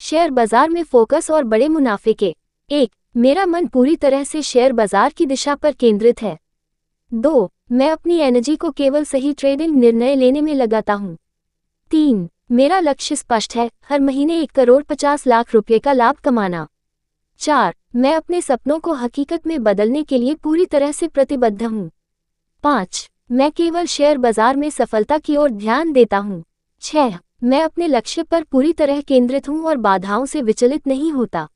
Share बाजार में focus और बड़े मुनाफे के। 1. मेरा मन पूरी तरह से शेयर बाजार की दिशा पर केंद्रित है। 2. मैं अपनी एनर्जी को केवल सही ट्रेडिंग निर्णय लेने में लगाता हूँ। 3. मेरा लक्ष्य स्पष्ट है, हर महीने 1,50,00,000 रुपये का लाभ कमाना। 4. मैं अपने सपनों को हकीकत में बदलने के लिए पूरी तरह से प्रतिबद्ध हूँ। 5. मैं केवल शेयर बाजार में सफलता की ओर ध्यान देता हूँ। 6. मैं अपने लक्ष्य पर पूरी तरह केंद्रित हूँ और बाधाओं से विचलित नहीं होता।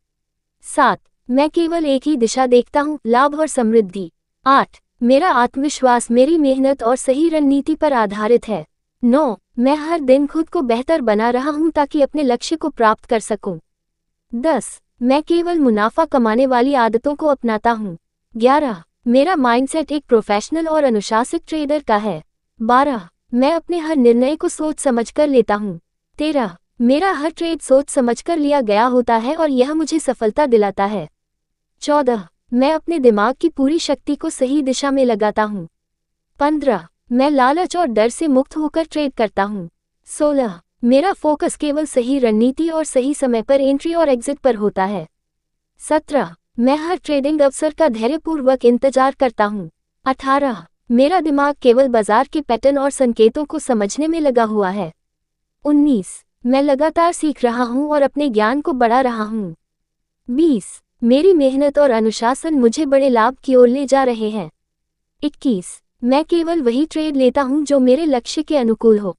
7. मैं केवल एक ही दिशा देखता हूँ, लाभ और समृद्धि। 8. मेरा आत्मविश्वास मेरी मेहनत और सही रणनीति पर आधारित है। 9. मैं हर दिन खुद को बेहतर बना रहा हूँ ताकि अपने लक्ष्य को प्राप्त कर सकूँ। 10. मैं केवल मुनाफा कमाने वाली आदतों को अपनाता हूँ। 11. मेरा माइंडसेट एक प्रोफेशनल और अनुशासित ट्रेडर का है। 12. मैं अपने हर निर्णय को सोच समझकर लेता हूँ। 13. मेरा हर ट्रेड सोच समझकर लिया गया होता है और यह मुझे सफलता दिलाता है। 14. मैं अपने दिमाग की पूरी शक्ति को सही दिशा में लगाता हूँ। 15. मैं लालच और डर से मुक्त होकर ट्रेड करता हूँ। 16. मेरा फोकस केवल सही रणनीति और सही समय पर एंट्री और एग्जिट पर होता है। 17. मैं हर ट्रेडिंग अवसर का धैर्यपूर्वक इंतजार करता हूँ। 18. मेरा दिमाग केवल बाजार के पैटर्न और संकेतों को समझने में लगा हुआ है। 19. मैं लगातार सीख रहा हूँ और अपने ज्ञान को बढ़ा रहा हूँ। 20. मेरी मेहनत और अनुशासन मुझे बड़े लाभ की ओर ले जा रहे हैं। 21. मैं केवल वही ट्रेड लेता हूँ जो मेरे लक्ष्य के अनुकूल हो।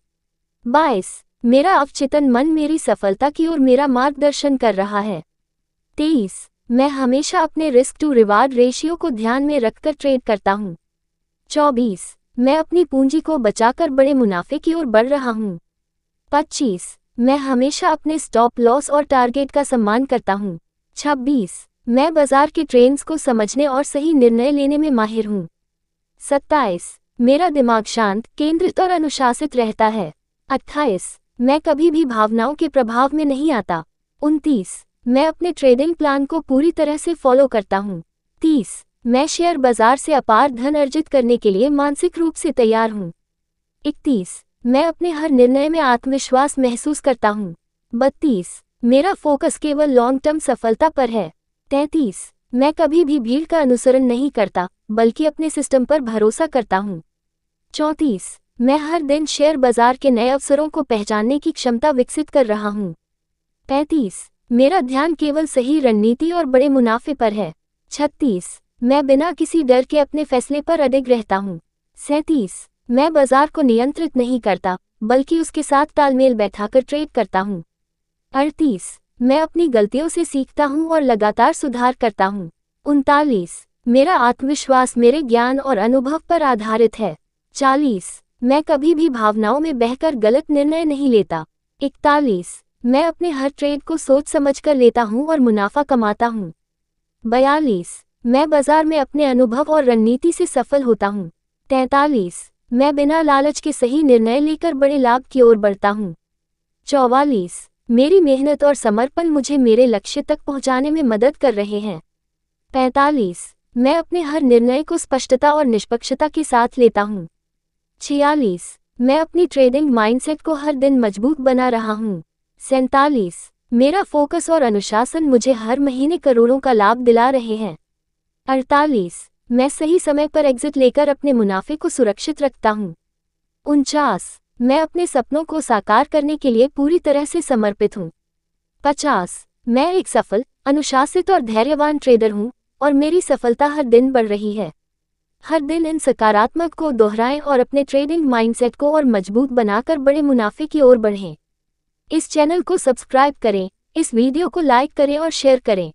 22. मेरा अवचेतन मन मेरी सफलता की ओर मेरा मार्गदर्शन कर रहा है। 23. मैं हमेशा अपने रिस्क टू रिवार्ड रेशियो को ध्यान में रखकर ट्रेड करता हूँ। 24. मैं अपनी पूंजी को बचाकर बड़े मुनाफे की ओर बढ़ रहा हूँ। 25. मैं हमेशा अपने स्टॉप लॉस और टारगेट का सम्मान करता हूँ। 26. मैं बाजार के ट्रेंड्स को समझने और सही निर्णय लेने में माहिर हूँ। 27. मेरा दिमाग शांत, केंद्रित और अनुशासित रहता है। 28. मैं कभी भी भावनाओं के प्रभाव में नहीं आता। 29. मैं अपने ट्रेडिंग प्लान को पूरी तरह से फॉलो करता हूँ। 30. मैं शेयर बाजार से अपार धन अर्जित करने के लिए मानसिक रूप से तैयार हूँ। 31. मैं अपने हर निर्णय में आत्मविश्वास महसूस करता हूँ। 32. मेरा फोकस केवल लॉन्ग टर्म सफलता पर है। 33. मैं कभी भी भीड़ का अनुसरण नहीं करता, बल्कि अपने सिस्टम पर भरोसा करता हूँ। 34. मैं हर दिन शेयर बाजार के नए अवसरों को पहचानने की क्षमता विकसित कर रहा हूँ। 35. मेरा ध्यान केवल सही रणनीति और बड़े मुनाफे पर है। 36. मैं बिना किसी डर के अपने फैसले पर अडिग रहता हूँ। 37. मैं बाजार को नियंत्रित नहीं करता, बल्कि उसके साथ तालमेल बैठाकर ट्रेड करता हूँ। 38. मैं अपनी गलतियों से सीखता हूँ और लगातार सुधार करता हूँ। 39. मेरा आत्मविश्वास मेरे ज्ञान और अनुभव पर आधारित है। 40. मैं कभी भी भावनाओं में बहकर गलत निर्णय नहीं लेता। 41. मैं अपने हर ट्रेड को सोच समझकर लेता हूँ और मुनाफा कमाता हूँ। 42. मैं बाजार में अपने अनुभव और रणनीति से सफल होता हूँ। 43. मैं बिना लालच के सही निर्णय लेकर बड़े लाभ की ओर बढ़ता हूँ। 44. मेरी मेहनत और समर्पण मुझे मेरे लक्ष्य तक पहुँचाने में मदद कर रहे हैं। 45. मैं अपने हर निर्णय को स्पष्टता और निष्पक्षता के साथ लेता हूँ। 46. मैं अपनी ट्रेडिंग माइंडसेट को हर दिन मजबूत बना रहा हूँ। 47. मेरा फोकस और अनुशासन मुझे हर महीने करोड़ों का लाभ दिला रहे हैं। 48. मैं सही समय पर एग्जिट लेकर अपने मुनाफे को सुरक्षित रखता हूँ। 49. मैं अपने सपनों को साकार करने के लिए पूरी तरह से समर्पित हूँ। 50. मैं एक सफल, अनुशासित और धैर्यवान ट्रेडर हूँ और मेरी सफलता हर दिन बढ़ रही है। हर दिन इन सकारात्मक को दोहराएं और अपने ट्रेडिंग माइंडसेट को और मजबूत बनाकर बड़े मुनाफे की ओर बढ़ें। इस चैनल को सब्सक्राइब करें, इस वीडियो को लाइक करें और शेयर करें।